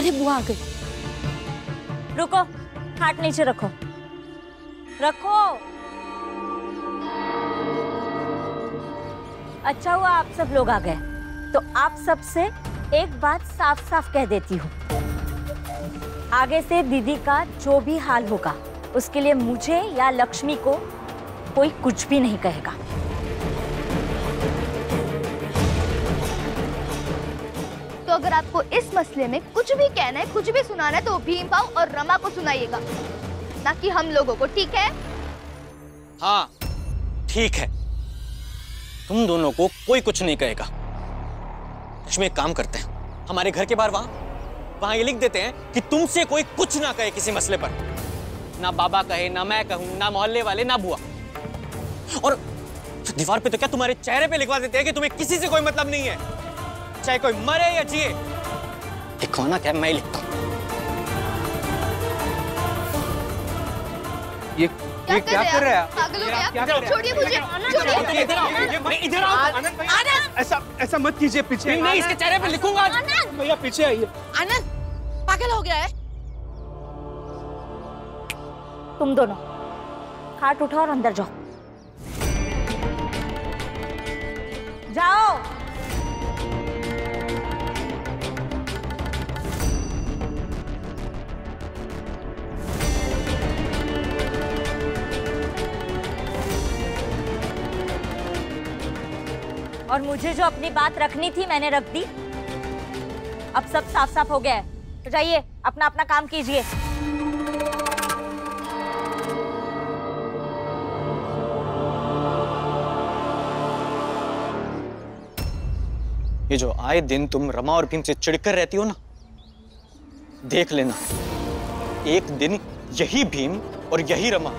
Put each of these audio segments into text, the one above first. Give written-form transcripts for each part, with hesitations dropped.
अरे बुआ आ गई। रुको, हाथ नीचे रखो, रखो। अच्छा हुआ आप सब लोग आ गए। तो आप सबसे एक बात साफ साफ कह देती हूँ, आगे से दीदी का जो भी हाल होगा उसके लिए मुझे या लक्ष्मी को कोई कुछ भी नहीं कहेगा। तो अगर आपको इस मसले में कुछ भी कहना है, कुछ भी सुनाना है, तो भीम भाऊ और रमा को सुनाइएगा, ना कि हम लोगों को, ठीक है? हाँ ठीक है, तुम दोनों को कोई कुछ नहीं कहेगा। लक्ष्मी एक काम करते हैं, हमारे घर के बाहर वहां ये लिख देते हैं कि तुमसे कोई कुछ ना कहे किसी मसले पर। ना बाबा कहे, ना मैं कहूं, ना मोहल्ले वाले, ना बुआ। और दीवार पे तो क्या तुम्हारे चेहरे पे लिखवा देते हैं कि तुम्हें किसी से कोई मतलब नहीं है, चाहे कोई मरे या जिए। लिखवाना क्या, मैं ही लिखता हूं। ये क्या कर रहे हैं? पागल हो गया? छोड़िए मुझे, छोड़िए। इधर आओ। आनंद भैया, ऐसा मत कीजिए, पीछे नहीं, इसके चेहरे पे लिखूंगा। भैया पीछे आइए। आनंद पागल हो गया है। तुम दोनों खाट उठाओ और अंदर जाओ। जाओ। और मुझे जो अपनी बात रखनी थी मैंने रख दी। अब सब साफ साफ हो गया है, तो जाइए अपना अपना काम कीजिए। ये जो आए दिन तुम रमा और भीम से चिढ़कर रहती हो ना, देख लेना एक दिन यही भीम और यही रमा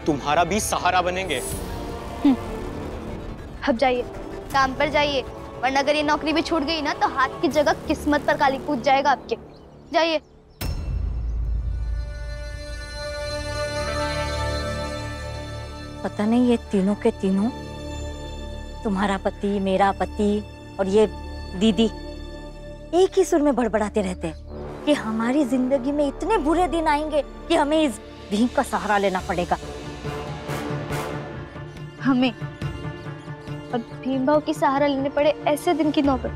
तुम्हारा भी सहारा बनेंगे। अब जाइए, काम पर जाइए, वरना अगर ये नौकरी भी छूट गई ना तो हाथ की जगह किस्मत पर काली कूद जाएगा आपके। जाइए। पता नहीं ये तीनों के तीनों, तुम्हारा पति, मेरा पति और ये दीदी, एक ही सुर में बड़बड़ाते रहते हैं कि हमारी जिंदगी में इतने बुरे दिन आएंगे कि हमें इस भीम का सहारा लेना पड़ेगा। हमें और भीम भाव की सहारा लेने पड़े, ऐसे दिन की नौबत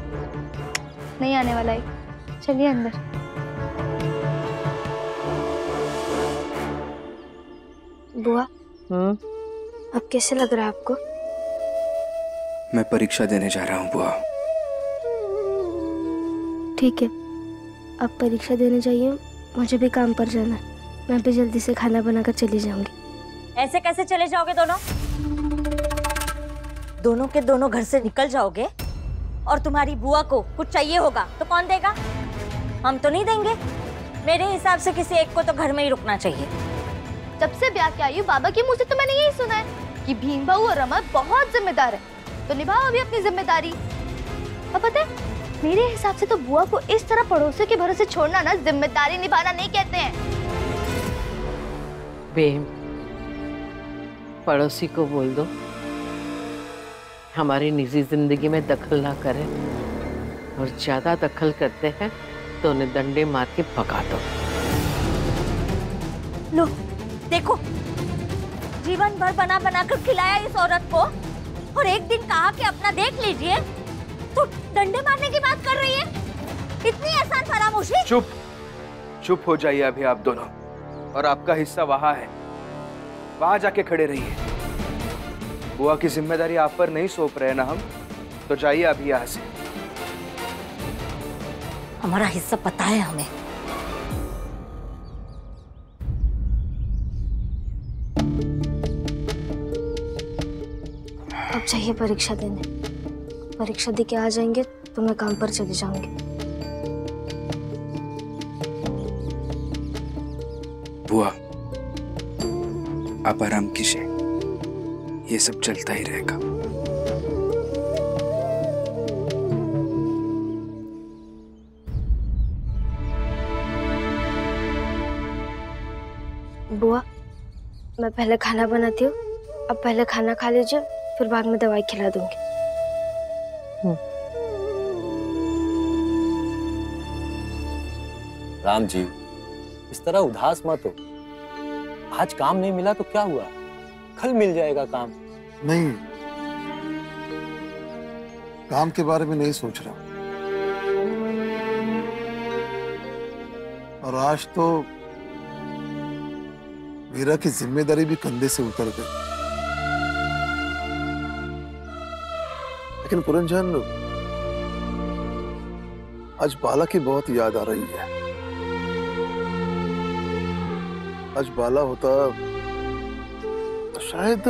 नहीं आने वाला है। चलिए अंदर। बुआ, अब कैसे लग रहा है आपको? मैं परीक्षा देने जा रहा हूँ बुआ। ठीक है, अब परीक्षा देने जाइए, मुझे भी काम पर जाना है। मैं भी जल्दी से खाना बनाकर चली जाऊंगी। ऐसे कैसे चले जाओगे दोनों? दोनों के दोनों घर से निकल जाओगे और तुम्हारी बुआ को कुछ चाहिए होगा तो कौन देगा? हम तो नहीं देंगे। मेरे हिसाब से किसी एक को तो घर में ही रुकना चाहिए। जब से ब्याह के आई हूँ बाबा के मुंह से तो मैंने यही सुना है कि भीम भाऊ और रमा बहुत जिम्मेदार है, तो निभाओ अभी अपनी जिम्मेदारी। और पता है, मेरे हिसाब से तो बुआ को इस तरह पड़ोसियों के भरोसे छोड़ना ना जिम्मेदारी निभाना नहीं कहते हैं। भीम, पड़ोसी को बोल दो हमारी निजी जिंदगी में दखल ना करें, और ज्यादा दखल करते हैं तो उन्हें डंडे मार के भगा दो। लो देखो, जीवन भर बना बना कर खिलाया इस औरत को, और एक दिन कहा कि अपना देख लीजिए तो डंडे मारने की बात कर रही है। इतनी आसान फरामोशी। चुप हो जाइए अभी आप दोनों, और आपका हिस्सा वहां है, वहां जाके खड़े रहिए। बुआ की जिम्मेदारी आप पर नहीं सौंप रहे ना हम, तो जाइए अभी यहाँ से। हमारा हिस्सा पता है हमें। अब चाहिए परीक्षा देने। परीक्षा दे के आ जाएंगे तो मैं काम पर चली जाऊंगी। बुआ, आप आराम कीजिए, ये सब चलता ही रहेगा। बुआ, मैं पहले खाना बनाती हूँ, अब पहले खाना खा लीजिए, फिर बाद में दवाई खिला दूंगी। राम जी, इस तरह उदास मत हो। आज काम नहीं मिला तो क्या हुआ, कल मिल जाएगा काम। नहीं, काम के बारे में नहीं सोच रहा। और आज तो मीरा की जिम्मेदारी भी कंधे से उतर गई। लेकिन पुरंजन, आज बाला की बहुत याद आ रही है। आज बाला होता तो शायद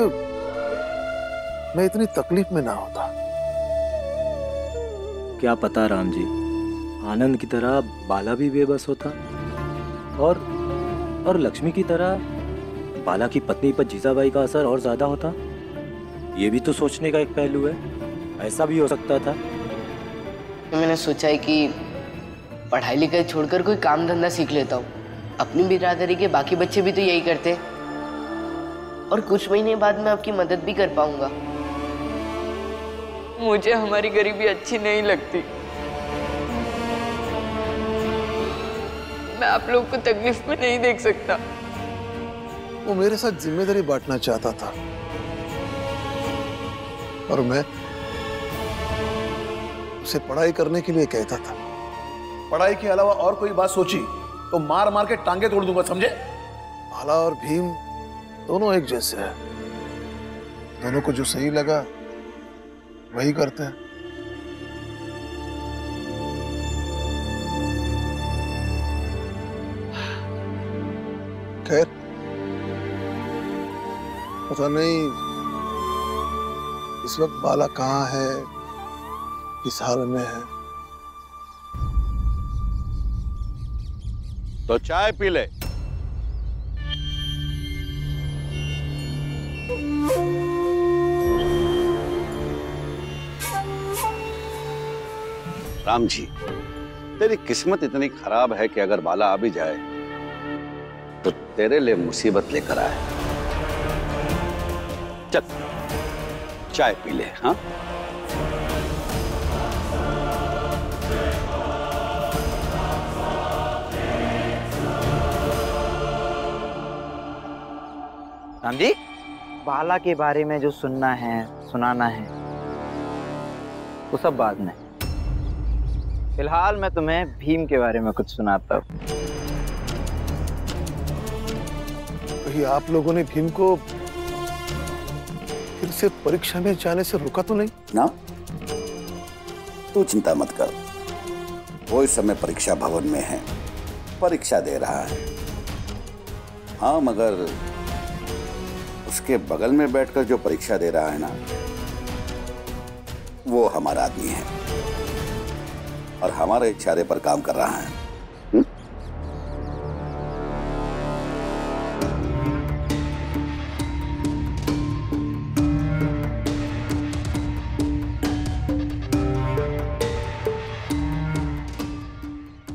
मैं इतनी तकलीफ में ना होता। क्या पता राम जी, आनंद की तरह बाला भी बेबस होता और लक्ष्मी की तरह बाला की पत्नी पर जीजाबाई का असर और ज्यादा होता। ये भी तो सोचने का एक पहलू है, ऐसा भी हो सकता था। तो मैंने सोचा है कि पढ़ाई लिखाई छोड़कर कोई काम धंधा सीख लेता हूँ। अपनी बिरादरी के बाकी बच्चे भी तो यही करते हैं और कुछ महीने बाद मैं आपकी मदद भी कर पाऊंगा। मुझे हमारी गरीबी अच्छी नहीं लगती। मैं आप लोग को तकलीफ में नहीं देख सकता। वो मेरे साथ जिम्मेदारी बांटना चाहता था और मैं उसे पढ़ाई करने के लिए कहता था। पढ़ाई के अलावा और कोई बात सोची तो मार मार के टांगे तोड़ दूंगा, समझे? बाला और भीम दोनों एक जैसे हैं। दोनों को जो सही लगा वही करते हैं। खैर, पता नहीं इस वक्त बाला कहाँ है, किस हाल में है। तो चाय पी ले। राम जी, तेरी किस्मत इतनी खराब है कि अगर बाला आ भी जाए तो तेरे लिए मुसीबत लेकर आए। चल चाय पी ले। हाँ, राम जी, बाला के बारे में जो सुनना है, सुनाना है, वो सब बाद में। फिलहाल मैं तुम्हें भीम के बारे में कुछ सुनाता हूँ। कहीं आप लोगों ने भीम को फिर से परीक्षा में जाने से रोका तो नहीं ना? तू चिंता मत कर, वो इस समय परीक्षा भवन में है, परीक्षा दे रहा है। हाँ, मगर उसके बगल में बैठकर जो परीक्षा दे रहा है ना, वो हमारा आदमी है और हमारे इशारे पर काम कर रहा है।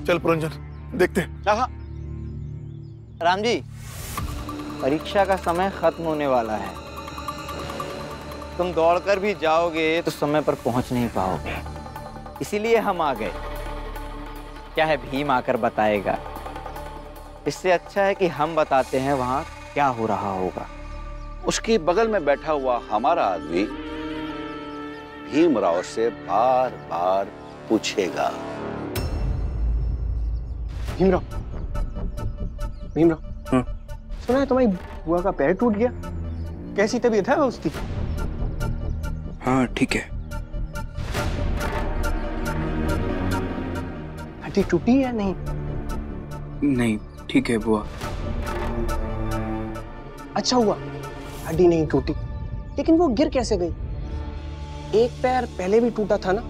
चल पुरंजन, देखते हैं। राम जी, परीक्षा का समय खत्म होने वाला है। तुम दौड़कर भी जाओगे तो समय पर पहुंच नहीं पाओगे, इसीलिए हम आ गए। क्या है, भीम आकर बताएगा। इससे अच्छा है कि हम बताते हैं वहां क्या हो रहा होगा। उसके बगल में बैठा हुआ हमारा आदमी भीमराव से बार बार पूछेगा। भीमराव, सुना है तुम्हारी बुआ का पैर टूट गया? कैसी तबीयत है उसकी? हाँ ठीक है। हड्डी टूटी या नहीं? नहीं, ठीक है बुआ। अच्छा हुआ हड्डी नहीं टूटी, लेकिन वो गिर कैसे गई? एक पैर पहले भी टूटा था ना?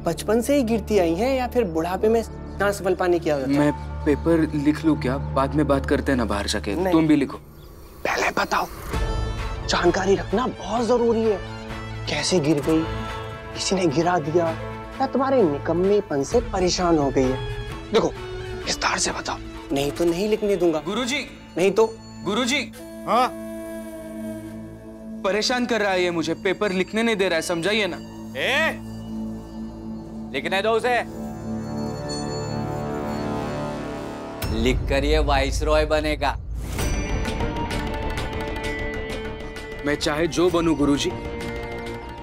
बचपन से ही गिरती आई हैं या फिर बुढ़ापे में सांस बल पानी किया जाता? मैं पेपर लिख लूं क्या? बाद में बात करते हैं ना बाहर जाके। तुम भी लिखो। पहले बताओ, जानकारी रखना बहुत जरूरी है। कैसे गिर गई, किसी ने गिरा दिया या तुम्हारे निकम्मेपन से परेशान हो गई है? देखो विस्तार से बताओ, नहीं तो नहीं लिखने दूंगा। गुरुजी। नहीं तो? गुरुजी। हाँ, परेशान कर रहा है ये मुझे, पेपर लिखने नहीं दे रहा है, समझाइए ना। लिखने दो उसे। लिखकर ये वाइसरॉय बनेगा। मैं चाहे जो बनूं गुरुजी,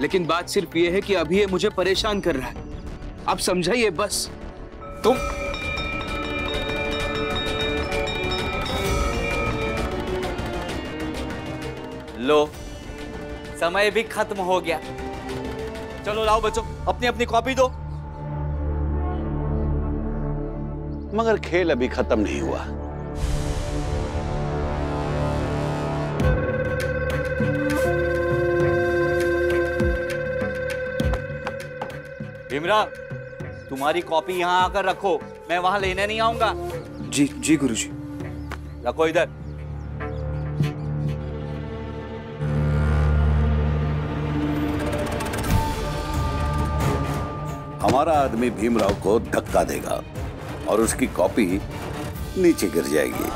लेकिन बात सिर्फ ये है कि अभी ये मुझे परेशान कर रहा है। आप समझाइए बस। तुम लो, समय भी खत्म हो गया। चलो लाओ बच्चों, अपनी अपनी कॉपी दो। मगर खेल अभी खत्म नहीं हुआ। भीमराव, तुम्हारी कॉपी यहां आकर रखो, मैं वहां लेने नहीं आऊंगा। जी जी गुरुजी। रखो इधर। हमारा आदमी भीमराव को धक्का देगा और उसकी कॉपी नीचे गिर जाएगी।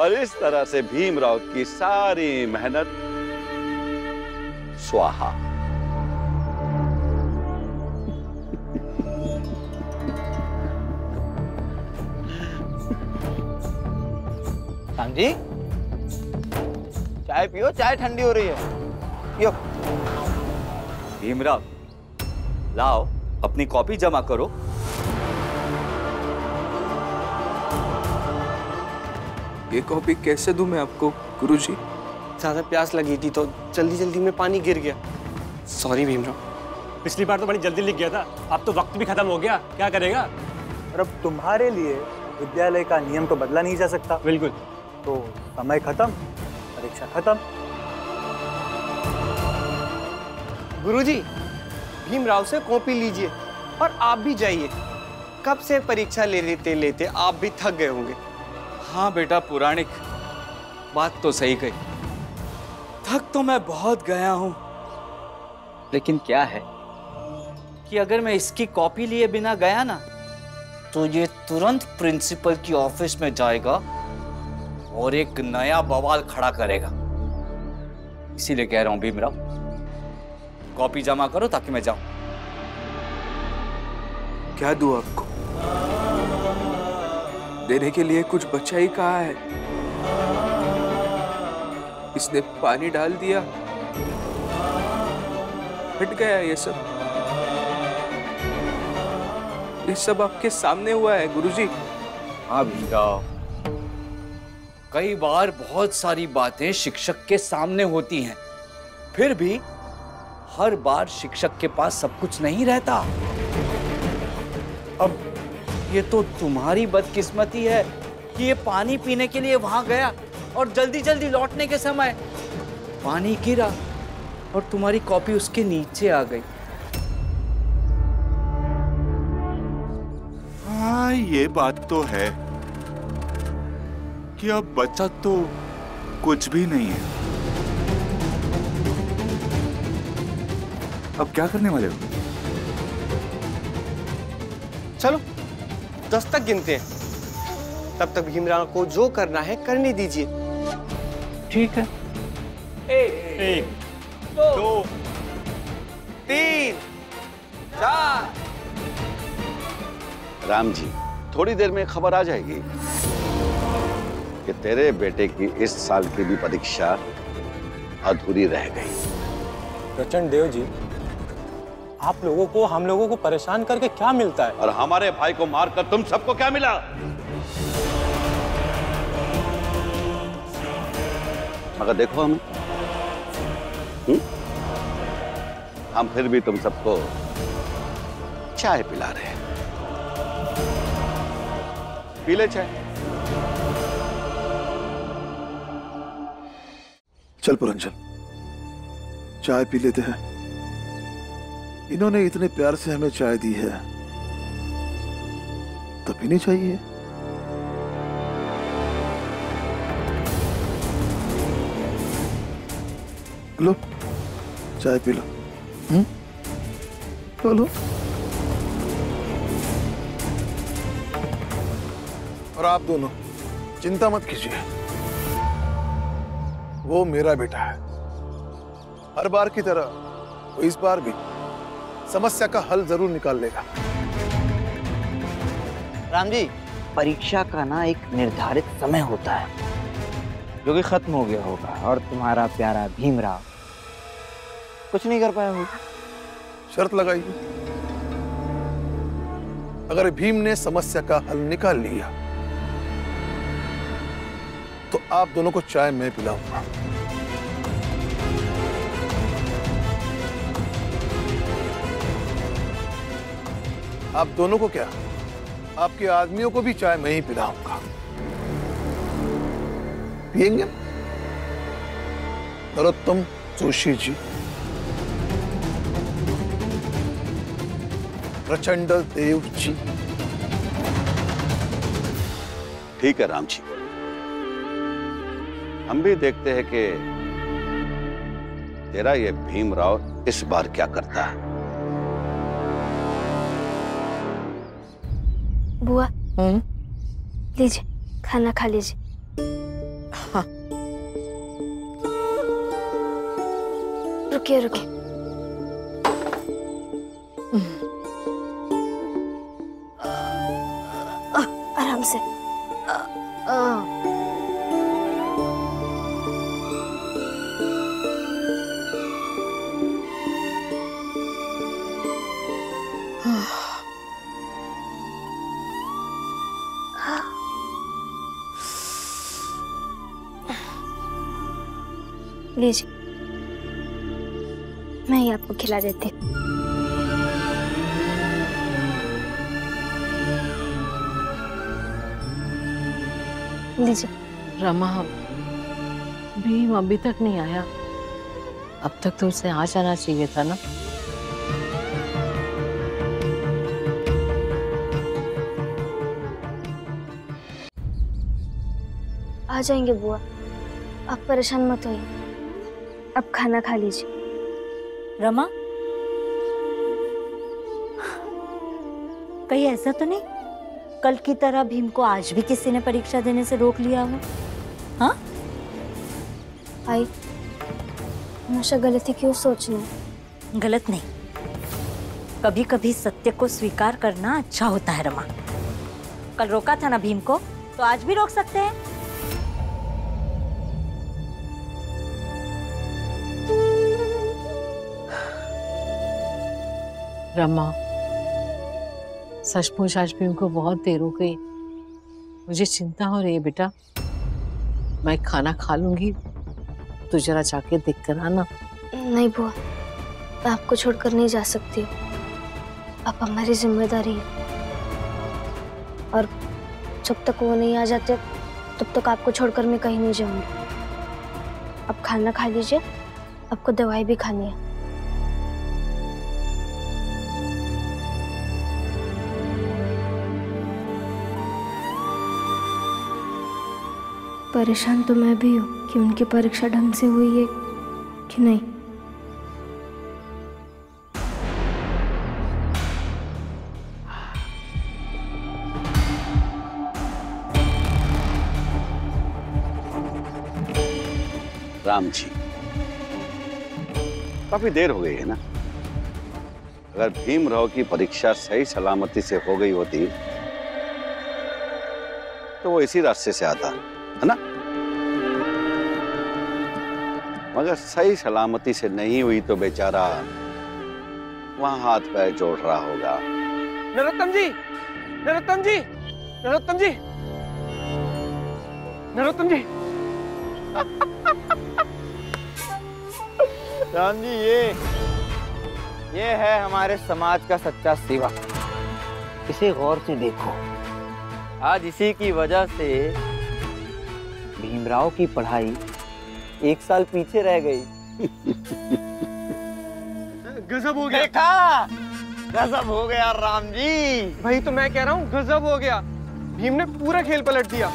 और इस तरह से भीमराव की सारी मेहनत स्वाहा। राम जी, चाय पियो, चाय ठंडी हो रही है। पियो। भीमराव, लाओ अपनी कॉपी जमा करो। ये कॉपी कैसे दूं मैं आपको गुरुजी? ज्यादा प्यास लगी थी तो जल्दी जल्दी में पानी गिर गया। सॉरी भीमराव। पिछली बार तो बड़ी जल्दी लिख गया था, अब तो वक्त भी खत्म हो गया, क्या करेगा? और अब तुम्हारे लिए विद्यालय का नियम तो बदला नहीं जा सकता। बिल्कुल। तो समय खत्म, परीक्षा खत्म। गुरुजी, भीमराव से कॉपी लीजिए और आप भी जाइए। कब से परीक्षा लेते लेते आप भी थक गए होंगे। हाँ बेटा पुराणिक, बात तो सही कही। थक तो मैं बहुत गया हूं, लेकिन क्या है कि अगर मैं इसकी कॉपी लिए बिना गया ना, तो ये तुरंत प्रिंसिपल की ऑफिस में जाएगा और एक नया बवाल खड़ा करेगा। इसीलिए कह रहा हूं भीमराव, कॉपी जमा करो ताकि मैं जाऊं। क्या दूं आपको? देने के लिए कुछ बचा ही कहा है। इसने पानी डाल दिया, हट गया ये सब। ये सब आपके सामने हुआ है गुरुजी। हाँ भीमराव, कई बार बहुत सारी बातें शिक्षक के सामने होती हैं, फिर भी हर बार शिक्षक के पास सब कुछ नहीं रहता। अब ये तो तुम्हारी बदकिस्मती है कि ये पानी पीने के लिए वहां गया और जल्दी जल्दी लौटने के समय पानी गिरा और तुम्हारी कॉपी उसके नीचे आ गई। हाँ, ये बात तो है कि अब बचा तो कुछ भी नहीं है। अब क्या करने वाले हो? चलो 10 तक गिनते हैं, तब तक भीमराव को जो करना है करने दीजिए। ठीक है। 1 2 3 4। राम जी, थोड़ी देर में खबर आ जाएगी कि तेरे बेटे की इस साल की भी परीक्षा अधूरी रह गई। प्रचंड देव जी, आप लोगों को हम लोगों को परेशान करके क्या मिलता है? और हमारे भाई को मारकर तुम सबको क्या मिला? मगर देखो हमें, हम फिर भी तुम सबको चाय पिला रहे हैं। पी ले चाय। चल पुरंजन, चाय पी लेते हैं। इन्होंने इतने प्यार से हमें चाय दी है तो पीनी चाहिए। लो चाय पी लो। लो। और आप दोनों चिंता मत कीजिए, वो मेरा बेटा है। हर बार की तरह वो इस बार भी समस्या का हल जरूर निकाल लेगा। राम जी, परीक्षा का ना एक निर्धारित समय होता है जो कि खत्म हो गया होगा, और तुम्हारा प्यारा भीमराव कुछ नहीं कर पाया होगा। शर्त लगाइए, अगर भीम ने समस्या का हल निकाल लिया तो आप दोनों को चाय मैं पिलाऊंगा। आप दोनों को क्या, आपके आदमियों को भी चाय मैं ही पिलाऊंगा। पिएंगे? नरोत्तम जोशी जी, प्रचंड देव जी। ठीक है राम जी, हम भी देखते हैं कि तेरा ये भीमराव इस बार क्या करता है। बुआ, लीजिए खाना खा लीजिए। हाँ। रुकिए रुकिए। आराम से। लीजिए, मैं ही आपको खिला देती हूँ। लीजिए। रमा, भीम अभी तक नहीं आया। अब तक तो उसे आ जाना चाहिए था ना। आ जाएंगे बुआ, आप परेशान मत होइए। अब खाना खा लीजिए। रमा, कहीं ऐसा तो नहीं कल की तरह भीम को आज भी किसी ने परीक्षा देने से रोक लिया हो? हाँ? आई, हमेशा गलती क्यों सोचना है? गलत नहीं, कभी कभी सत्य को स्वीकार करना अच्छा होता है रमा। कल रोका था ना भीम को, तो आज भी रोक सकते हैं। रमा, सचमुच आज भीम को बहुत देर हो गई। मुझे चिंता हो रही है बेटा। मैं खाना खा लूंगी, तू जरा जाके देख कर आना। नहीं बुआ, मैं आपको छोड़कर नहीं जा सकती हूँ। आप हमारी जिम्मेदारी है, और जब तक वो नहीं आ जाते तब तक आपको छोड़कर मैं कहीं नहीं जाऊंगी। अब खाना खा लीजिए, आपको दवाई भी खानी है। परेशान तो मैं भी हूँ कि उनकी परीक्षा ढंग से हुई है कि नहीं। राम जी, काफी देर हो गई है ना। अगर भीमराव की परीक्षा सही सलामती से हो गई होती तो वो इसी रास्ते से आता, है ना। मगर सही सलामती से नहीं हुई तो बेचारा वहां हाथ पैर जोड़ रहा होगा। नरोत्तम जी, नरोत्तम जी, नरोत्तम जी, नरोत्तम जी, राम जी, ये है हमारे समाज का सच्चा सेवा। इसे गौर से देखो। आज इसी की वजह से भीमराव की पढ़ाई 1 साल पीछे रह गई। गजब हो गया। देखा, गजब हो गया राम जी। भाई तो मैं कह रहा हूँ गजब हो गया। भीम ने पूरा खेल पलट दिया।